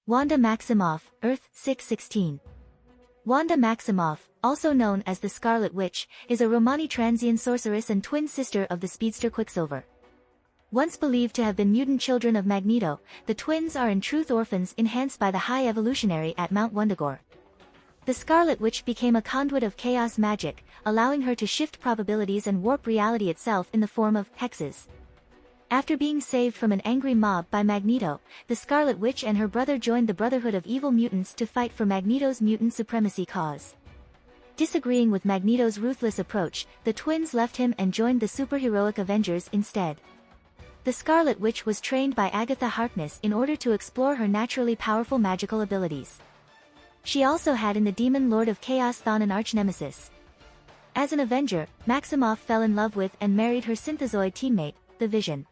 Wanda Maximoff, Earth-616. Wanda Maximoff, also known as the Scarlet Witch, is a Romani Transian sorceress and twin sister of the speedster Quicksilver. Once believed to have been mutant children of Magneto, the twins are in truth orphans enhanced by the High Evolutionary at Mount Wundagore. The Scarlet Witch became a conduit of chaos magic, allowing her to shift probabilities and warp reality itself in the form of hexes. After being saved from an angry mob by Magneto, the Scarlet Witch and her brother joined the Brotherhood of Evil Mutants to fight for Magneto's mutant supremacy cause. Disagreeing with Magneto's ruthless approach, the twins left him and joined the superheroic Avengers instead. The Scarlet Witch was trained by Agatha Harkness in order to explore her naturally powerful magical abilities. She also had in the Demon Lord of Chaos Thawne an arch-nemesis. As an Avenger, Maximoff fell in love with and married her synthezoid teammate, the Vision.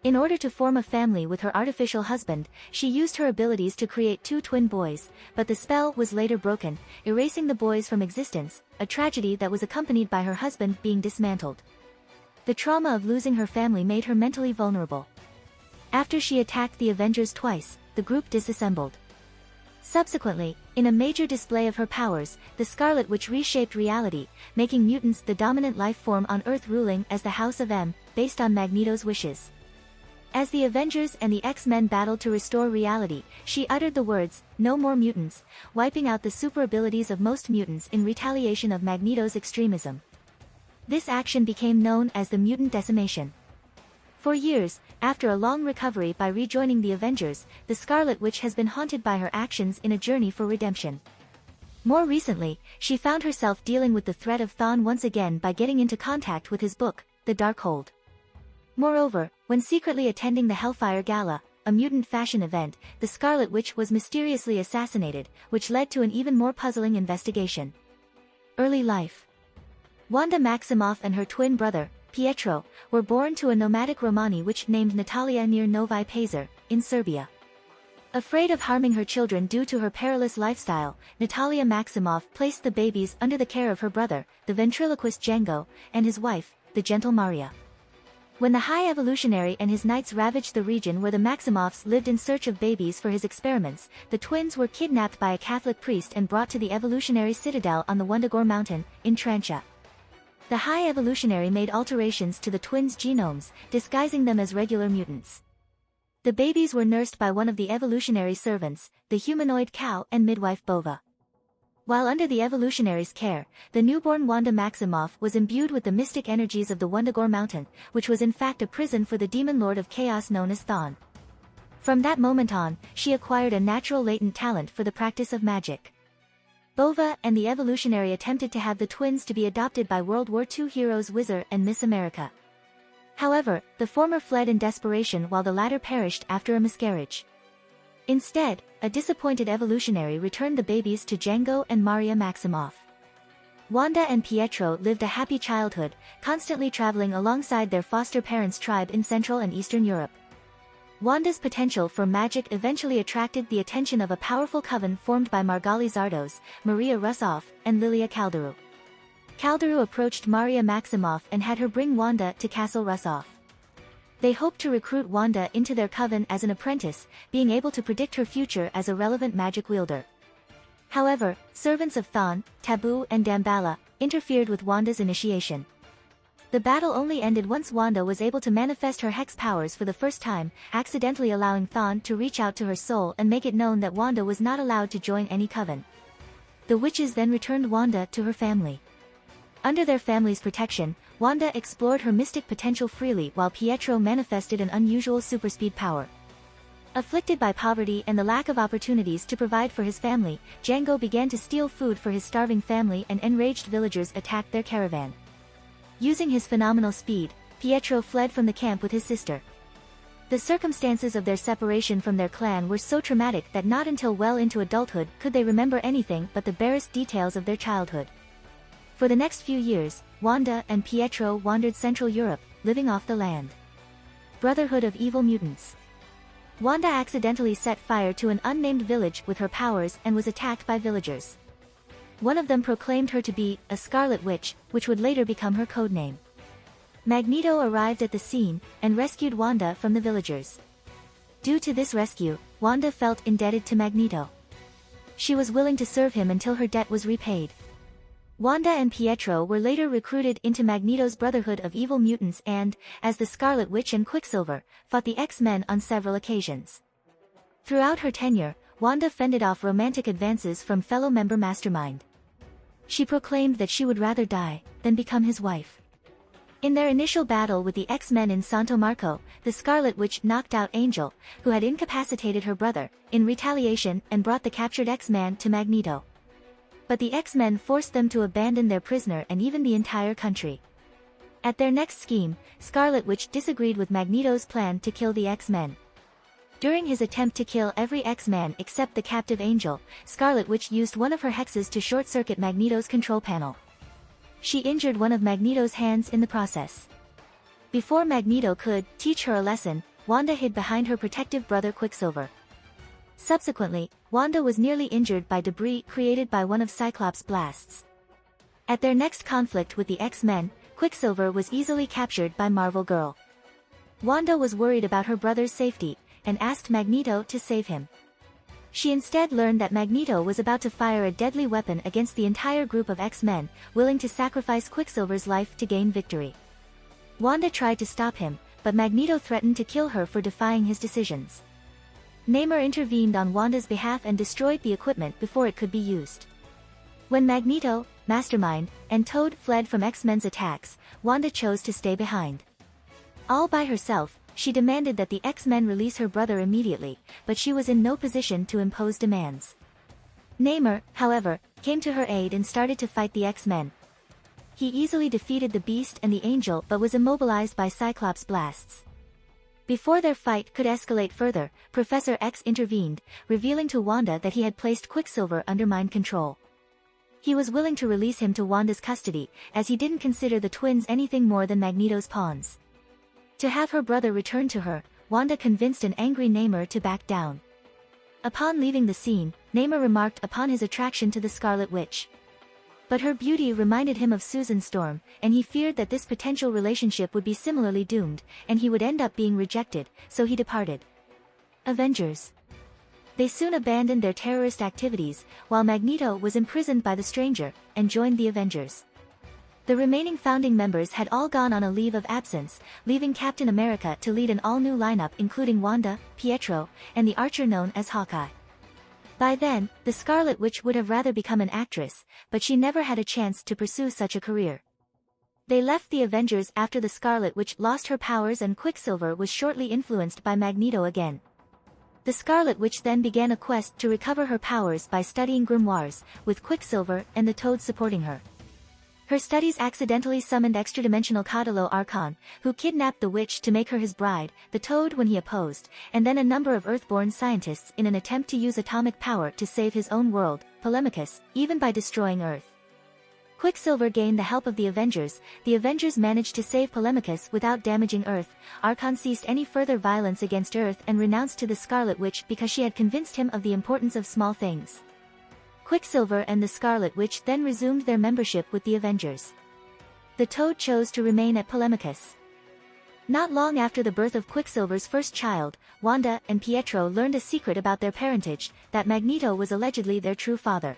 In order to form a family with her artificial husband, she used her abilities to create two twin boys, but the spell was later broken, erasing the boys from existence, a tragedy that was accompanied by her husband being dismantled. The trauma of losing her family made her mentally vulnerable. After she attacked the Avengers twice, the group disassembled. Subsequently, in a major display of her powers, the Scarlet Witch reshaped reality, making mutants the dominant life form on Earth, ruling as the House of M, based on Magneto's wishes. As the Avengers and the X-Men battled to restore reality, she uttered the words, "No more mutants," wiping out the super abilities of most mutants in retaliation of Magneto's extremism. This action became known as the mutant decimation. For years, after a long recovery by rejoining the Avengers, the Scarlet Witch has been haunted by her actions in a journey for redemption. More recently, she found herself dealing with the threat of Thawne once again by getting into contact with his book, The Darkhold. Moreover, when secretly attending the Hellfire Gala, a mutant fashion event, the Scarlet Witch was mysteriously assassinated, which led to an even more puzzling investigation. Early life. Wanda Maximoff and her twin brother, Pietro, were born to a nomadic Romani witch named Natalia near Novi Pazar, in Serbia. Afraid of harming her children due to her perilous lifestyle, Natalia Maximoff placed the babies under the care of her brother, the ventriloquist Django, and his wife, the gentle Maria. When the High Evolutionary and his knights ravaged the region where the Maximoffs lived in search of babies for his experiments, the twins were kidnapped by a Catholic priest and brought to the Evolutionary Citadel on the Wundagore mountain, in Trancha. The High Evolutionary made alterations to the twins' genomes, disguising them as regular mutants. The babies were nursed by one of the evolutionary servants, the humanoid cow and midwife Bova. While under the Evolutionary's care, the newborn Wanda Maximoff was imbued with the mystic energies of the Wundagore mountain, which was in fact a prison for the Demon Lord of Chaos known as Thawne. From that moment on, she acquired a natural latent talent for the practice of magic. Bova and the Evolutionary attempted to have the twins to be adopted by World War II heroes Whizzer and Miss America. However, the former fled in desperation while the latter perished after a miscarriage. Instead, a disappointed Evolutionary returned the babies to Django and Maria Maximoff. Wanda and Pietro lived a happy childhood, constantly traveling alongside their foster parents' tribe in Central and Eastern Europe. Wanda's potential for magic eventually attracted the attention of a powerful coven formed by Margali Zardos, Maria Russoff, and Lilia Calderu. Calderu approached Maria Maximoff and had her bring Wanda to Castle Russoff. They hoped to recruit Wanda into their coven as an apprentice, being able to predict her future as a relevant magic wielder. However, servants of Thawne, Taboo and Damballa interfered with Wanda's initiation. The battle only ended once Wanda was able to manifest her hex powers for the first time, accidentally allowing Thawne to reach out to her soul and make it known that Wanda was not allowed to join any coven. The witches then returned Wanda to her family. Under their family's protection, Wanda explored her mystic potential freely while Pietro manifested an unusual superspeed power. Afflicted by poverty and the lack of opportunities to provide for his family, Django began to steal food for his starving family and enraged villagers attacked their caravan. Using his phenomenal speed, Pietro fled from the camp with his sister. The circumstances of their separation from their clan were so traumatic that not until well into adulthood could they remember anything but the barest details of their childhood. For the next few years, Wanda and Pietro wandered Central Europe, living off the land. Brotherhood of Evil Mutants. Wanda accidentally set fire to an unnamed village with her powers and was attacked by villagers. One of them proclaimed her to be a Scarlet Witch, which would later become her codename. Magneto arrived at the scene and rescued Wanda from the villagers. Due to this rescue, Wanda felt indebted to Magneto. She was willing to serve him until her debt was repaid. Wanda and Pietro were later recruited into Magneto's Brotherhood of Evil Mutants and, as the Scarlet Witch and Quicksilver, fought the X-Men on several occasions. Throughout her tenure, Wanda fended off romantic advances from fellow member Mastermind. She proclaimed that she would rather die than become his wife. In their initial battle with the X-Men in Santo Marco, the Scarlet Witch knocked out Angel, who had incapacitated her brother, in retaliation and brought the captured X-Man to Magneto. But the X-Men forced them to abandon their prisoner and even the entire country. At their next scheme, Scarlet Witch disagreed with Magneto's plan to kill the X-Men. During his attempt to kill every X-Man except the captive Angel, Scarlet Witch used one of her hexes to short-circuit Magneto's control panel. She injured one of Magneto's hands in the process. Before Magneto could teach her a lesson, Wanda hid behind her protective brother Quicksilver. Subsequently, Wanda was nearly injured by debris created by one of Cyclops' blasts. At their next conflict with the X-Men, Quicksilver was easily captured by Marvel Girl. Wanda was worried about her brother's safety, and asked Magneto to save him. She instead learned that Magneto was about to fire a deadly weapon against the entire group of X-Men, willing to sacrifice Quicksilver's life to gain victory. Wanda tried to stop him, but Magneto threatened to kill her for defying his decisions. Namor intervened on Wanda's behalf and destroyed the equipment before it could be used. When Magneto, Mastermind, and Toad fled from X-Men's attacks, Wanda chose to stay behind. All by herself, she demanded that the X-Men release her brother immediately, but she was in no position to impose demands. Namor, however, came to her aid and started to fight the X-Men. He easily defeated the Beast and the Angel but was immobilized by Cyclops' blasts. Before their fight could escalate further, Professor X intervened, revealing to Wanda that he had placed Quicksilver under mind control. He was willing to release him to Wanda's custody, as he didn't consider the twins anything more than Magneto's pawns. To have her brother return to her, Wanda convinced an angry Namor to back down. Upon leaving the scene, Namor remarked upon his attraction to the Scarlet Witch. But her beauty reminded him of Susan Storm, and he feared that this potential relationship would be similarly doomed, and he would end up being rejected, so he departed. Avengers. They soon abandoned their terrorist activities, while Magneto was imprisoned by the Stranger, and joined the Avengers. The remaining founding members had all gone on a leave of absence, leaving Captain America to lead an all-new lineup including Wanda, Pietro, and the Archer known as Hawkeye. By then, the Scarlet Witch would have rather become an actress, but she never had a chance to pursue such a career. They left the Avengers after the Scarlet Witch lost her powers and Quicksilver was shortly influenced by Magneto again. The Scarlet Witch then began a quest to recover her powers by studying grimoires, with Quicksilver and the Toad supporting her. Her studies accidentally summoned extra-dimensional Cadilo Archon, who kidnapped the witch to make her his bride, the Toad when he opposed, and then a number of Earth-born scientists in an attempt to use atomic power to save his own world, Polemachus, even by destroying Earth. Quicksilver gained the help of the Avengers managed to save Polemachus without damaging Earth. Archon ceased any further violence against Earth and renounced to the Scarlet Witch because she had convinced him of the importance of small things. Quicksilver and the Scarlet Witch then resumed their membership with the Avengers. The Toad chose to remain at Polemachus. Not long after the birth of Quicksilver's first child, Wanda and Pietro learned a secret about their parentage, that Magneto was allegedly their true father.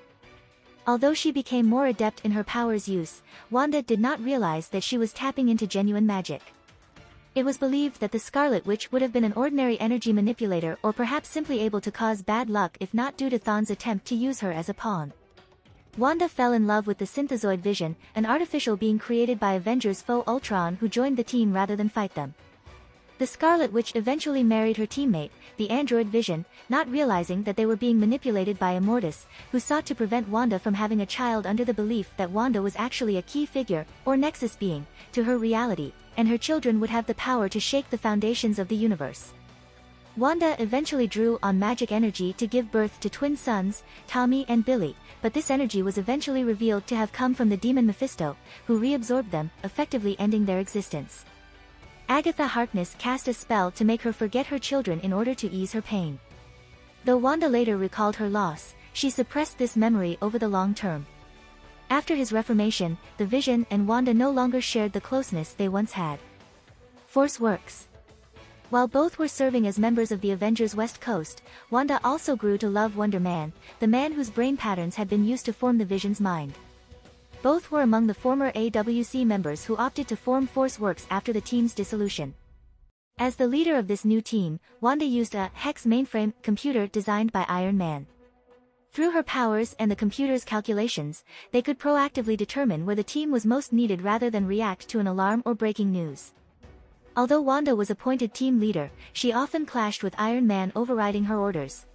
Although she became more adept in her powers use, Wanda did not realize that she was tapping into genuine magic. It was believed that the Scarlet Witch would have been an ordinary energy manipulator or perhaps simply able to cause bad luck if not due to Thawne's attempt to use her as a pawn. Wanda fell in love with the synthezoid Vision, an artificial being created by Avengers foe Ultron who joined the team rather than fight them. The Scarlet Witch eventually married her teammate, the android Vision, not realizing that they were being manipulated by Immortus, who sought to prevent Wanda from having a child under the belief that Wanda was actually a key figure, or nexus being, to her reality, and her children would have the power to shake the foundations of the universe. Wanda eventually drew on magic energy to give birth to twin sons, Tommy and Billy, but this energy was eventually revealed to have come from the demon Mephisto, who reabsorbed them, effectively ending their existence. Agatha Harkness cast a spell to make her forget her children in order to ease her pain. Though Wanda later recalled her loss, she suppressed this memory over the long term. After his reformation, the Vision and Wanda no longer shared the closeness they once had. Force works. While both were serving as members of the Avengers West Coast, Wanda also grew to love Wonder Man, the man whose brain patterns had been used to form the Vision's mind. Both were among the former AWC members who opted to form Force Works after the team's dissolution. As the leader of this new team, Wanda used a hex mainframe computer designed by Iron Man. Through her powers and the computer's calculations, they could proactively determine where the team was most needed rather than react to an alarm or breaking news. Although Wanda was appointed team leader, she often clashed with Iron Man overriding her orders.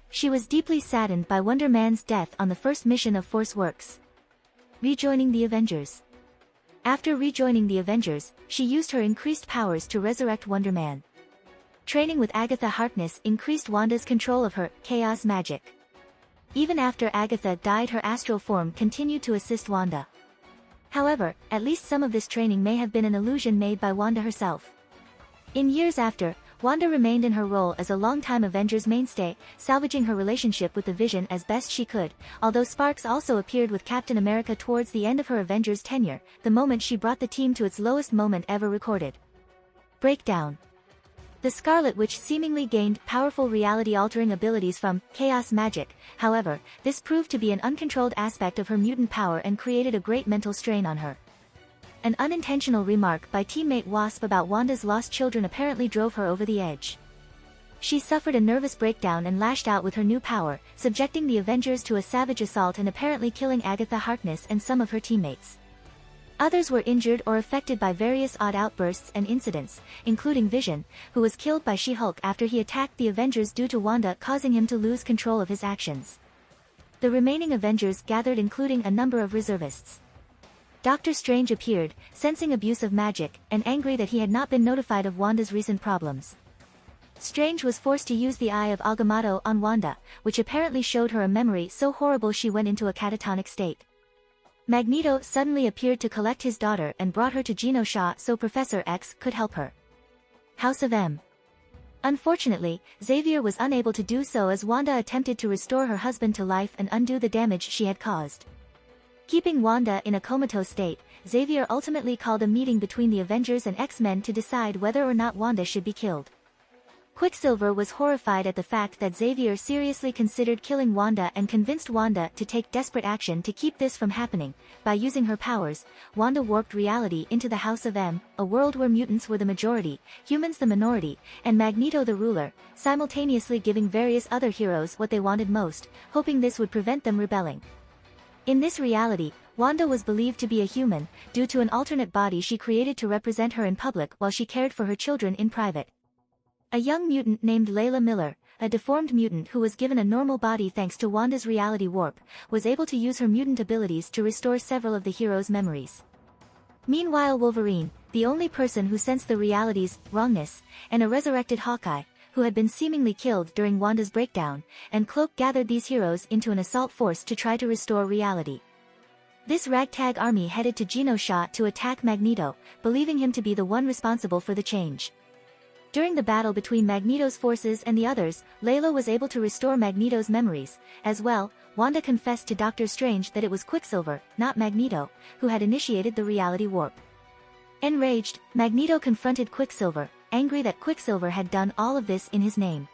She was deeply saddened by Wonder Man's death on the first mission of Force Works. Rejoining the Avengers. After rejoining the Avengers, she used her increased powers to resurrect Wonder Man. Training with Agatha Harkness increased Wanda's control of her chaos magic. Even after Agatha died, her astral form continued to assist Wanda. However, at least some of this training may have been an illusion made by Wanda herself. In years after, Wanda remained in her role as a longtime Avengers mainstay, salvaging her relationship with the Vision as best she could, although sparks also appeared with Captain America towards the end of her Avengers tenure, the moment she brought the team to its lowest moment ever recorded. Breakdown. The Scarlet Witch seemingly gained powerful reality-altering abilities from chaos magic. However, this proved to be an uncontrolled aspect of her mutant power and created a great mental strain on her. An unintentional remark by teammate Wasp about Wanda's lost children apparently drove her over the edge. She suffered a nervous breakdown and lashed out with her new power, subjecting the Avengers to a savage assault and apparently killing Agatha Harkness and some of her teammates. Others were injured or affected by various odd outbursts and incidents, including Vision, who was killed by She-Hulk after he attacked the Avengers due to Wanda causing him to lose control of his actions. The remaining Avengers gathered, including a number of reservists. Doctor Strange appeared, sensing abuse of magic, and angry that he had not been notified of Wanda's recent problems. Strange was forced to use the Eye of Agamotto on Wanda, which apparently showed her a memory so horrible she went into a catatonic state. Magneto suddenly appeared to collect his daughter and brought her to Genosha so Professor X could help her. House of M. Unfortunately, Xavier was unable to do so as Wanda attempted to restore her husband to life and undo the damage she had caused. Keeping Wanda in a comatose state, Xavier ultimately called a meeting between the Avengers and X-Men to decide whether or not Wanda should be killed. Quicksilver was horrified at the fact that Xavier seriously considered killing Wanda and convinced Wanda to take desperate action to keep this from happening. By using her powers, Wanda warped reality into the House of M, a world where mutants were the majority, humans the minority, and Magneto the ruler, simultaneously giving various other heroes what they wanted most, hoping this would prevent them rebelling. In this reality, Wanda was believed to be a human, due to an alternate body she created to represent her in public while she cared for her children in private. A young mutant named Layla Miller, a deformed mutant who was given a normal body thanks to Wanda's reality warp, was able to use her mutant abilities to restore several of the heroes' memories. Meanwhile, Wolverine, the only person who sensed the reality's wrongness, and a resurrected Hawkeye, who had been seemingly killed during Wanda's breakdown, and Cloak gathered these heroes into an assault force to try to restore reality. This ragtag army headed to Genosha to attack Magneto, believing him to be the one responsible for the change. During the battle between Magneto's forces and the others, Layla was able to restore Magneto's memories. As well, Wanda confessed to Doctor Strange that it was Quicksilver, not Magneto, who had initiated the reality warp. Enraged, Magneto confronted Quicksilver, angry that Quicksilver had done all of this in his name.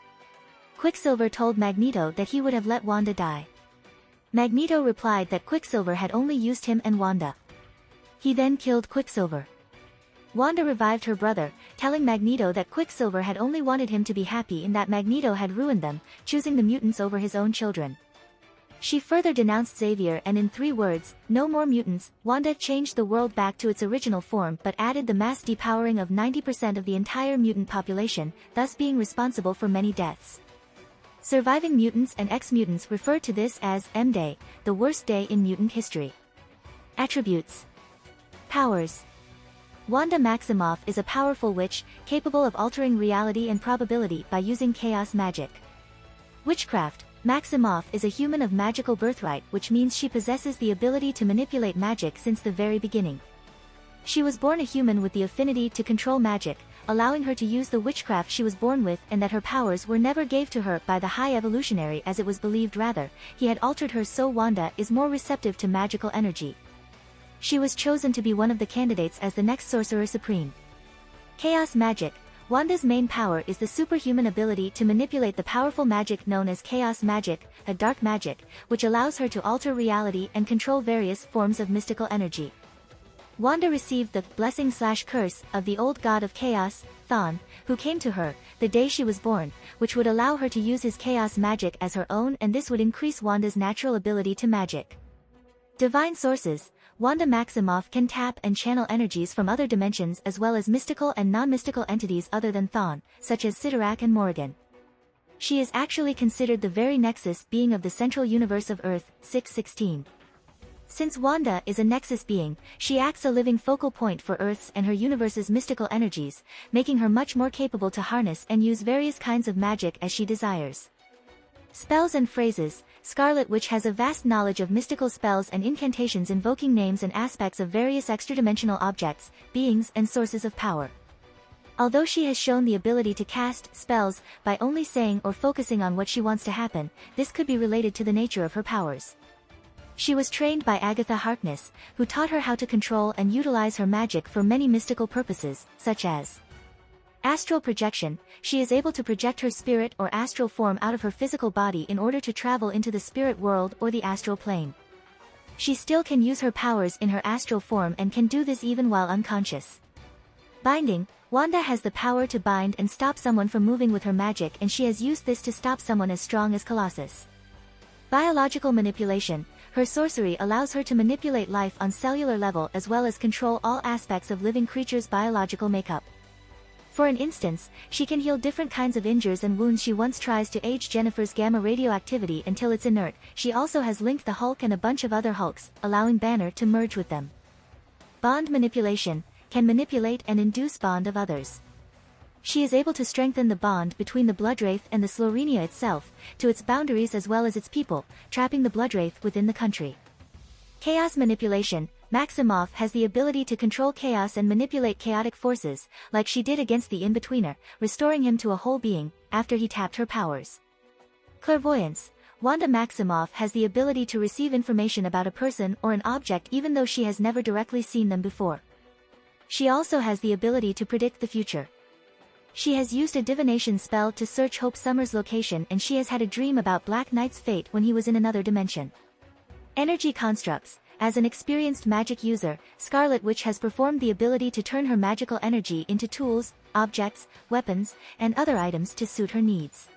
Quicksilver told Magneto that he would have let Wanda die. Magneto replied that Quicksilver had only used him and Wanda. He then killed Quicksilver. Wanda revived her brother, telling Magneto that Quicksilver had only wanted him to be happy and that Magneto had ruined them, choosing the mutants over his own children. She further denounced Xavier and in 3 words, "No more mutants." Wanda changed the world back to its original form but added the mass depowering of 90% of the entire mutant population, thus being responsible for many deaths. Surviving mutants and ex-mutants refer to this as M-Day, the worst day in mutant history. Attributes. Powers. Wanda Maximoff is a powerful witch, capable of altering reality and probability by using chaos magic. Witchcraft. Maximoff is a human of magical birthright, which means she possesses the ability to manipulate magic since the very beginning. She was born a human with the affinity to control magic, allowing her to use the witchcraft she was born with, and that her powers were never gave to her by the High Evolutionary as it was believed, rather, he had altered her so Wanda is more receptive to magical energy. She was chosen to be one of the candidates as the next Sorcerer Supreme. Chaos magic. Wanda's main power is the superhuman ability to manipulate the powerful magic known as chaos magic, a dark magic, which allows her to alter reality and control various forms of mystical energy. Wanda received the blessing/curse of the old god of chaos, Thawne, who came to her the day she was born, which would allow her to use his chaos magic as her own, and this would increase Wanda's natural ability to magic. Divine sources. Wanda Maximoff can tap and channel energies from other dimensions as well as mystical and non-mystical entities other than Thawne, such as Sidorak and Morrigan. She is actually considered the very nexus being of the central universe of Earth-616. Since Wanda is a nexus being, she acts a living focal point for Earth's and her universe's mystical energies, making her much more capable to harness and use various kinds of magic as she desires. Spells and phrases. Scarlet Witch has a vast knowledge of mystical spells and incantations invoking names and aspects of various extra-dimensional objects, beings and sources of power. Although she has shown the ability to cast spells by only saying or focusing on what she wants to happen, this could be related to the nature of her powers. She was trained by Agatha Harkness, who taught her how to control and utilize her magic for many mystical purposes, such as astral projection. She is able to project her spirit or astral form out of her physical body in order to travel into the spirit world or the astral plane. She still can use her powers in her astral form and can do this even while unconscious. Binding. Wanda has the power to bind and stop someone from moving with her magic, and she has used this to stop someone as strong as Colossus. Biological manipulation. Her sorcery allows her to manipulate life on cellular level as well as control all aspects of living creatures' biological makeup. For an instance, she can heal different kinds of injuries and wounds. She once tries to age Jennifer's gamma radioactivity until it's inert. She also has linked the Hulk and a bunch of other Hulks, allowing Banner to merge with them. Bond manipulation. Can manipulate and induce bond of others. She is able to strengthen the bond between the Bloodwraith and the Slorenia itself, to its boundaries as well as its people, trapping the Bloodwraith within the country. Chaos manipulation. Maximoff has the ability to control chaos and manipulate chaotic forces, like she did against the In-Betweener, restoring him to a whole being, after he tapped her powers. Clairvoyance. Wanda Maximoff has the ability to receive information about a person or an object even though she has never directly seen them before. She also has the ability to predict the future. She has used a divination spell to search Hope Summers' location, and she has had a dream about Black Knight's fate when he was in another dimension. Energy constructs. As an experienced magic user, Scarlet Witch has performed the ability to turn her magical energy into tools, objects, weapons, and other items to suit her needs.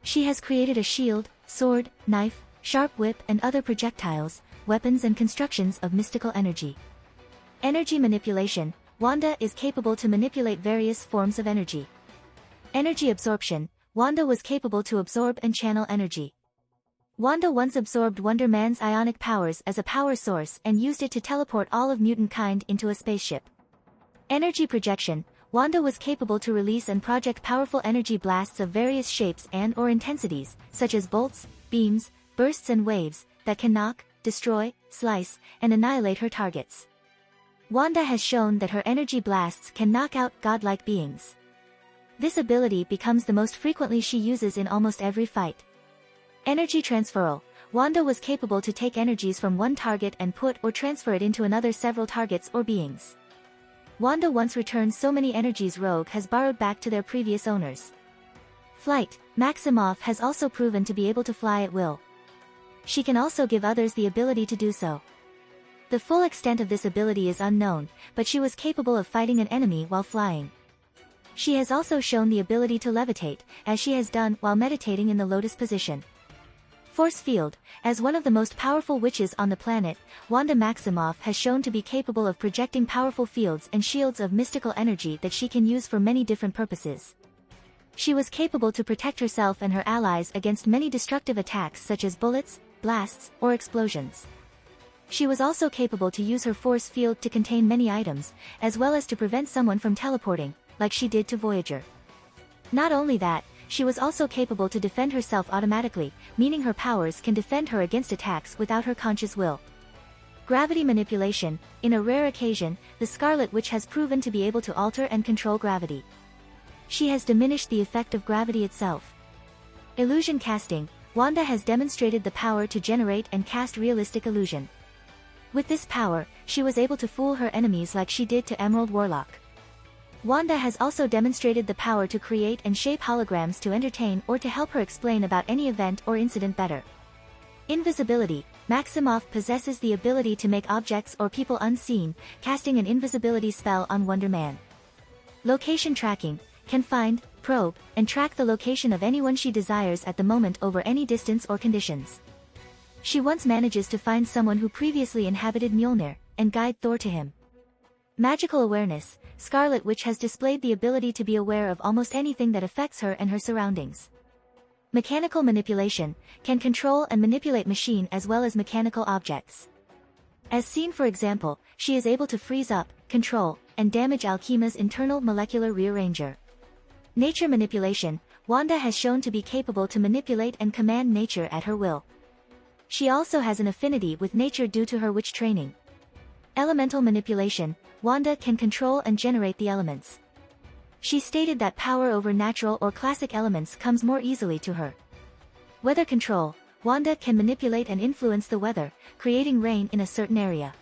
She has created a shield, sword, knife, sharp whip and other projectiles, weapons and constructions of mystical energy. Energy manipulation. Wanda is capable to manipulate various forms of energy. Energy absorption. Wanda was capable to absorb and channel energy. Wanda once absorbed Wonder Man's ionic powers as a power source and used it to teleport all of mutant kind into a spaceship. Energy projection. Wanda was capable to release and project powerful energy blasts of various shapes and/or intensities, such as bolts, beams, bursts and waves, that can knock, destroy, slice, and annihilate her targets. Wanda has shown that her energy blasts can knock out godlike beings. This ability becomes the most frequently she uses in almost every fight. Energy transferal. Wanda was capable to take energies from one target and put or transfer it into another several targets or beings. Wanda once returned so many energies Rogue has borrowed back to their previous owners. Flight. Maximoff has also proven to be able to fly at will. She can also give others the ability to do so. The full extent of this ability is unknown, but she was capable of fighting an enemy while flying. She has also shown the ability to levitate, as she has done while meditating in the lotus position. Force field. As one of the most powerful witches on the planet, Wanda Maximoff has shown to be capable of projecting powerful fields and shields of mystical energy that she can use for many different purposes. She was capable to protect herself and her allies against many destructive attacks such as bullets, blasts, or explosions. She was also capable to use her force field to contain many items, as well as to prevent someone from teleporting, like she did to Voyager. Not only that, she was also capable to defend herself automatically, meaning her powers can defend her against attacks without her conscious will. Gravity manipulation. In a rare occasion, the Scarlet Witch has proven to be able to alter and control gravity. She has diminished the effect of gravity itself. Illusion casting. Wanda has demonstrated the power to generate and cast realistic illusion. With this power, she was able to fool her enemies like she did to Emerald Warlock. Wanda has also demonstrated the power to create and shape holograms to entertain or to help her explain about any event or incident better. Invisibility. Maximoff possesses the ability to make objects or people unseen, casting an invisibility spell on Wonder Man. Location tracking. Can find, probe, and track the location of anyone she desires at the moment over any distance or conditions. She once manages to find someone who previously inhabited Mjolnir, and guide Thor to him. Magical awareness. Scarlet Witch has displayed the ability to be aware of almost anything that affects her and her surroundings. Mechanical manipulation. Can control and manipulate machine as well as mechanical objects. As seen, for example, she is able to freeze up, control, and damage Alchema's internal molecular rearranger. Nature manipulation. Wanda has shown to be capable to manipulate and command nature at her will. She also has an affinity with nature due to her witch training. Elemental manipulation. Wanda can control and generate the elements. She stated that power over natural or classic elements comes more easily to her. Weather control. Wanda can manipulate and influence the weather, creating rain in a certain area.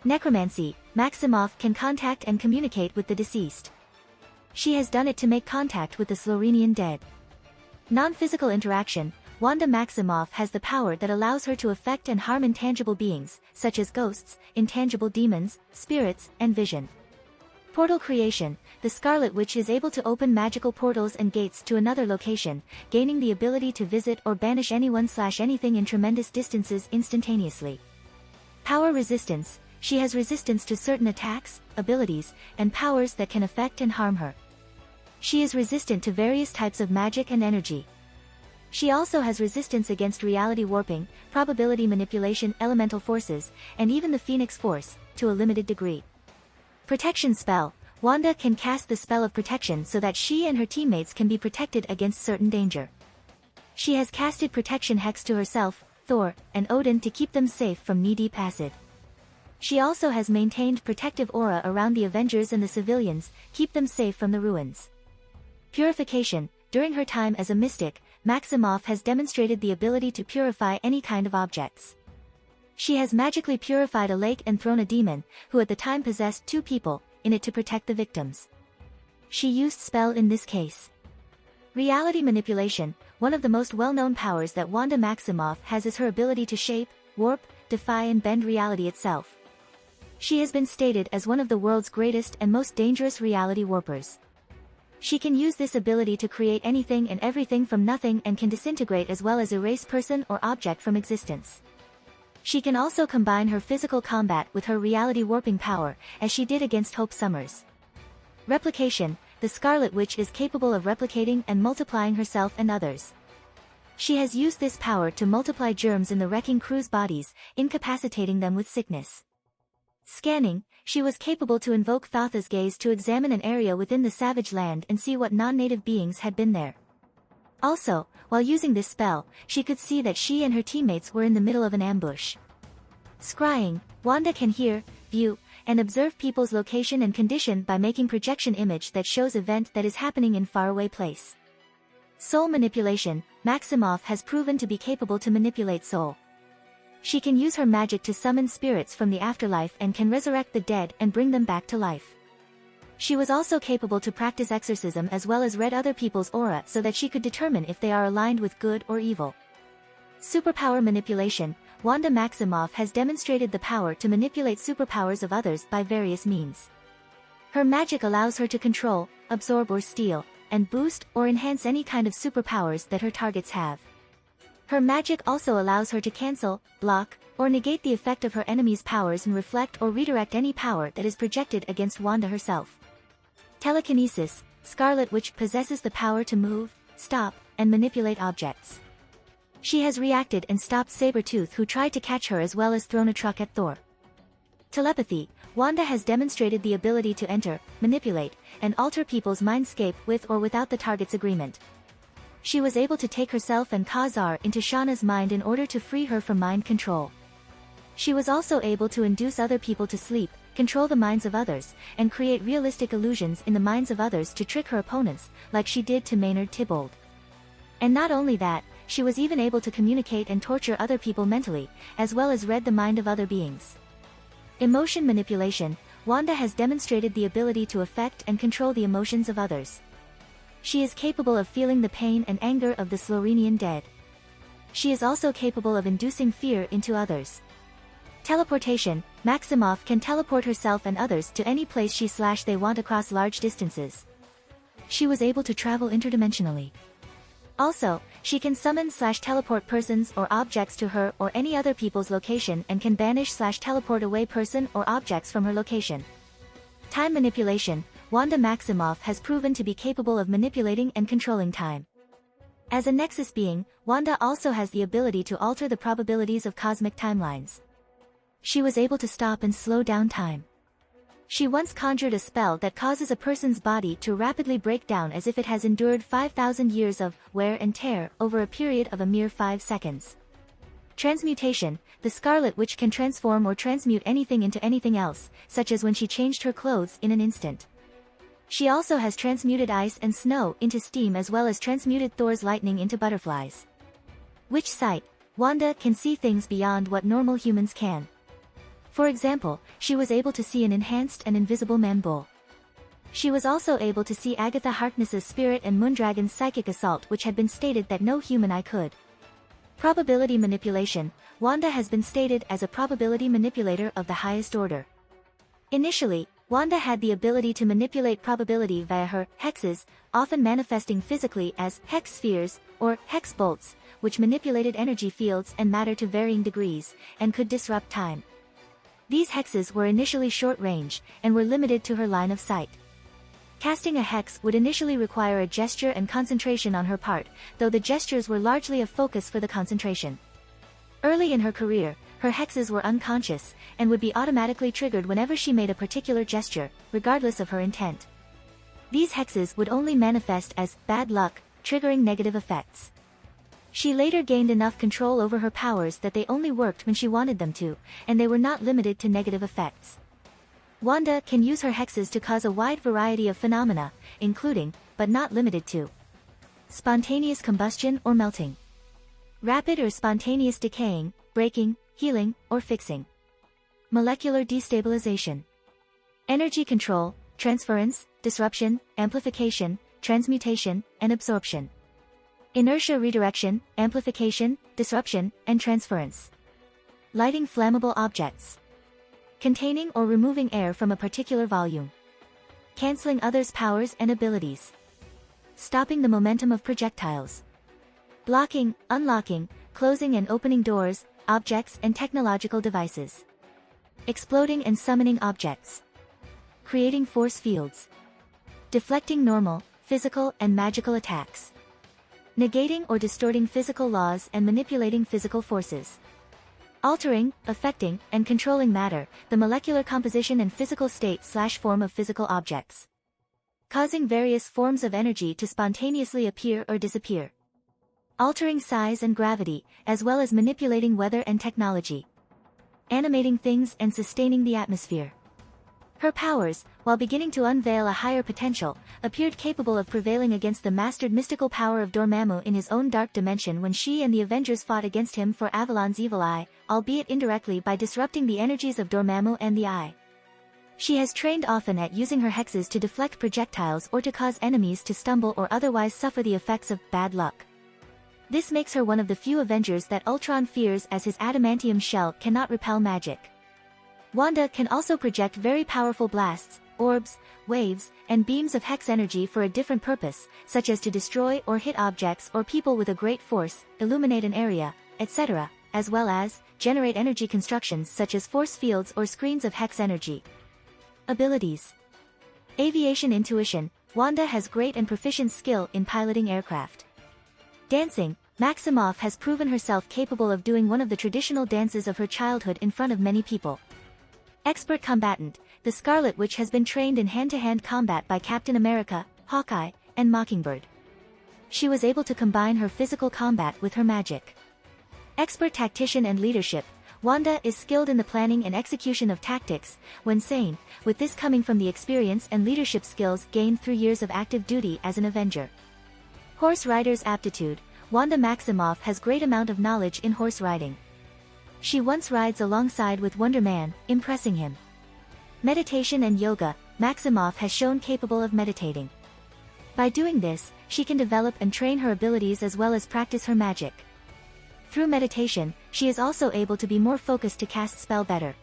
Necromancy. Maximoff can contact and communicate with the deceased. She has done it to make contact with the Slorenian dead. Non-physical interaction. Wanda Maximoff has the power that allows her to affect and harm intangible beings, such as ghosts, intangible demons, spirits, and vision. Portal creation. The Scarlet Witch is able to open magical portals and gates to another location, gaining the ability to visit or banish anyone/anything in tremendous distances instantaneously. Power resistance. She has resistance to certain attacks, abilities, and powers that can affect and harm her. She is resistant to various types of magic and energy. She also has resistance against reality warping, probability manipulation, elemental forces, and even the Phoenix Force, to a limited degree. Protection spell. Wanda can cast the spell of protection so that she and her teammates can be protected against certain danger. She has casted protection hex to herself, Thor, and Odin to keep them safe from knee-deep acid. She also has maintained protective aura around the Avengers and the civilians, keep them safe from the ruins. Purification. During her time as a mystic, Maximoff has demonstrated the ability to purify any kind of objects. She has magically purified a lake and thrown a demon, who at the time possessed 2 people, in it to protect the victims. She used spell in this case. Reality manipulation. One of the most well-known powers that Wanda Maximoff has is her ability to shape, warp, defy and bend reality itself. She has been stated as one of the world's greatest and most dangerous reality warpers. She can use this ability to create anything and everything from nothing and can disintegrate as well as erase person or object from existence. She can also combine her physical combat with her reality warping power, as she did against Hope Summers. Replication. The Scarlet Witch is capable of replicating and multiplying herself and others. She has used this power to multiply germs in the wrecking crew's bodies, incapacitating them with sickness. Scanning. She was capable to invoke Thotha's gaze to examine an area within the savage land and see what non-native beings had been there. Also, while using this spell, she could see that she and her teammates were in the middle of an ambush. Scrying. Wanda can hear, view, and observe people's location and condition by making projection image that shows event that is happening in faraway place. Soul manipulation. Maximoff has proven to be capable to manipulate soul. She can use her magic to summon spirits from the afterlife and can resurrect the dead and bring them back to life. She was also capable to practice exorcism as well as read other people's aura so that she could determine if they are aligned with good or evil. Superpower manipulation. Wanda Maximoff has demonstrated the power to manipulate superpowers of others by various means. Her magic allows her to control, absorb or steal, and boost or enhance any kind of superpowers that her targets have. Her magic also allows her to cancel, block, or negate the effect of her enemy's powers and reflect or redirect any power that is projected against Wanda herself. Telekinesis. Scarlet Witch possesses the power to move, stop, and manipulate objects. She has reacted and stopped Sabretooth, who tried to catch her, as well as thrown a truck at Thor. Telepathy. Wanda has demonstrated the ability to enter, manipulate, and alter people's mindscape with or without the target's agreement. She was able to take herself and Khazar into Shauna's mind in order to free her from mind control. She was also able to induce other people to sleep, control the minds of others, and create realistic illusions in the minds of others to trick her opponents, like she did to Maynard Tybalt. And not only that, she was even able to communicate and torture other people mentally, as well as read the mind of other beings. Emotion manipulation. Wanda has demonstrated the ability to affect and control the emotions of others. She is capable of feeling the pain and anger of the Slorenian dead. She is also capable of inducing fear into others. Teleportation, Maximoff can teleport herself and others to any place they want across large distances. She was able to travel interdimensionally. Also, she can summon/teleport persons or objects to her or any other people's location and can banish/teleport away person or objects from her location. Time manipulation, Wanda Maximoff has proven to be capable of manipulating and controlling time. As a Nexus being, Wanda also has the ability to alter the probabilities of cosmic timelines. She was able to stop and slow down time. She once conjured a spell that causes a person's body to rapidly break down as if it has endured 5,000 years of wear and tear over a period of a mere 5 seconds. Transmutation, the Scarlet Witch can transform or transmute anything into anything else, such as when she changed her clothes in an instant. She also has transmuted ice and snow into steam as well as transmuted Thor's lightning into butterflies. Witch sight, Wanda can see things beyond what normal humans can. For example, she was able to see an enhanced and invisible man bull. She was also able to see Agatha Harkness's spirit and Moondragon's psychic assault, which had been stated that no human eye could. Probability manipulation, Wanda has been stated as a probability manipulator of the highest order. Initially, Wanda had the ability to manipulate probability via her hexes, often manifesting physically as hex spheres or hex bolts, which manipulated energy fields and matter to varying degrees, and could disrupt time. These hexes were initially short-range, and were limited to her line of sight. Casting a hex would initially require a gesture and concentration on her part, though the gestures were largely a focus for the concentration. Early in her career, her hexes were unconscious, and would be automatically triggered whenever she made a particular gesture, regardless of her intent. These hexes would only manifest as bad luck, triggering negative effects. She later gained enough control over her powers that they only worked when she wanted them to, and they were not limited to negative effects. Wanda can use her hexes to cause a wide variety of phenomena, including, but not limited to, spontaneous combustion or melting, rapid or spontaneous decaying, breaking, healing, or fixing, molecular destabilization, energy control, transference, disruption, amplification, transmutation, and absorption, inertia redirection, amplification, disruption, and transference, lighting flammable objects, containing or removing air from a particular volume, canceling others' powers and abilities, stopping the momentum of projectiles, blocking, unlocking, closing and opening doors, objects and technological devices, exploding and summoning objects, creating force fields, deflecting normal, physical and magical attacks, negating or distorting physical laws and manipulating physical forces, altering, affecting, and controlling matter, the molecular composition and physical state/form of physical objects, causing various forms of energy to spontaneously appear or disappear, altering size and gravity, as well as manipulating weather and technology, animating things and sustaining the atmosphere. Her powers, while beginning to unveil a higher potential, appeared capable of prevailing against the mastered mystical power of Dormammu in his own dark dimension when she and the Avengers fought against him for Avalon's evil eye, albeit indirectly by disrupting the energies of Dormammu and the eye. She has trained often at using her hexes to deflect projectiles or to cause enemies to stumble or otherwise suffer the effects of bad luck. This makes her one of the few Avengers that Ultron fears, as his adamantium shell cannot repel magic. Wanda can also project very powerful blasts, orbs, waves, and beams of hex energy for a different purpose, such as to destroy or hit objects or people with a great force, illuminate an area, etc., as well as generate energy constructions such as force fields or screens of hex energy. Abilities. Aviation intuition, Wanda has great and proficient skill in piloting aircraft. Dancing, Maximoff has proven herself capable of doing one of the traditional dances of her childhood in front of many people. Expert combatant, the Scarlet Witch has been trained in hand-to-hand combat by Captain America, Hawkeye, and Mockingbird. She was able to combine her physical combat with her magic. Expert tactician and leadership, Wanda is skilled in the planning and execution of tactics, when sane, with this coming from the experience and leadership skills gained through years of active duty as an Avenger. Horse rider's aptitude, Wanda Maximoff has great amount of knowledge in horse riding. She once rides alongside with Wonder Man, impressing him. Meditation and yoga, Maximoff has shown capable of meditating. By doing this, she can develop and train her abilities as well as practice her magic. Through meditation, she is also able to be more focused to cast spell better.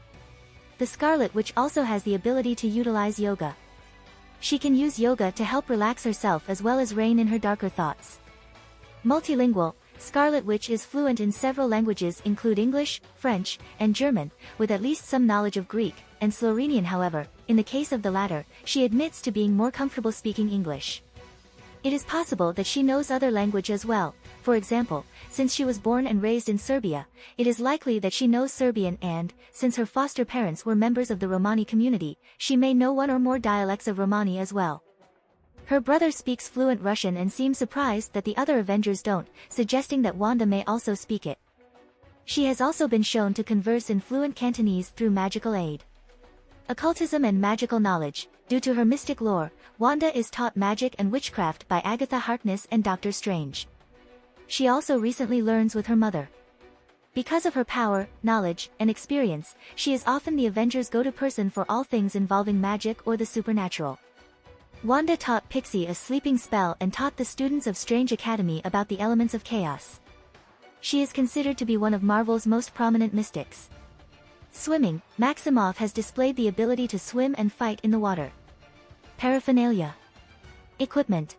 The Scarlet Witch also has the ability to utilize yoga. She can use yoga to help relax herself as well as rein in her darker thoughts. Multilingual, Scarlet Witch is fluent in several languages include English, French, and German, with at least some knowledge of Greek and Slovenian. However, in the case of the latter, she admits to being more comfortable speaking English. It is possible that she knows other language as well. For example, since she was born and raised in Serbia, it is likely that she knows Serbian and, since her foster parents were members of the Romani community, she may know one or more dialects of Romani as well. Her brother speaks fluent Russian and seems surprised that the other Avengers don't, suggesting that Wanda may also speak it. She has also been shown to converse in fluent Cantonese through magical aid. Occultism and magical knowledge. Due to her mystic lore, Wanda is taught magic and witchcraft by Agatha Harkness and Doctor Strange. She also recently learns with her mother. Because of her power, knowledge, and experience, she is often the Avengers' go-to person for all things involving magic or the supernatural. Wanda taught Pixie a sleeping spell and taught the students of Strange Academy about the elements of chaos. She is considered to be one of Marvel's most prominent mystics. Swimming, Maximoff has displayed the ability to swim and fight in the water. Paraphernalia. Equipment.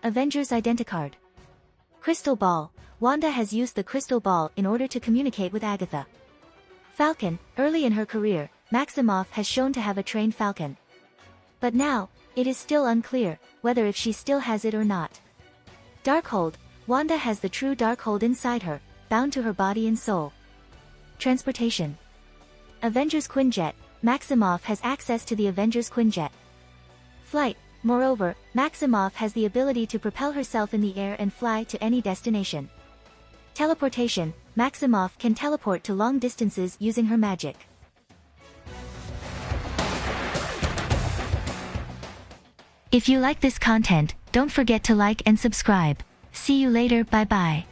Avengers Identicard. Crystal Ball, Wanda has used the crystal ball in order to communicate with Agatha. Falcon, early in her career, Maximoff has shown to have a trained falcon. But now, it is still unclear whether if she still has it or not. Darkhold, Wanda has the true Darkhold inside her, bound to her body and soul. Transportation. Avengers Quinjet, Maximoff has access to the Avengers Quinjet. Flight, moreover, Maximoff has the ability to propel herself in the air and fly to any destination. Teleportation, Maximoff can teleport to long distances using her magic. If you like this content, don't forget to like and subscribe. See you later, bye bye.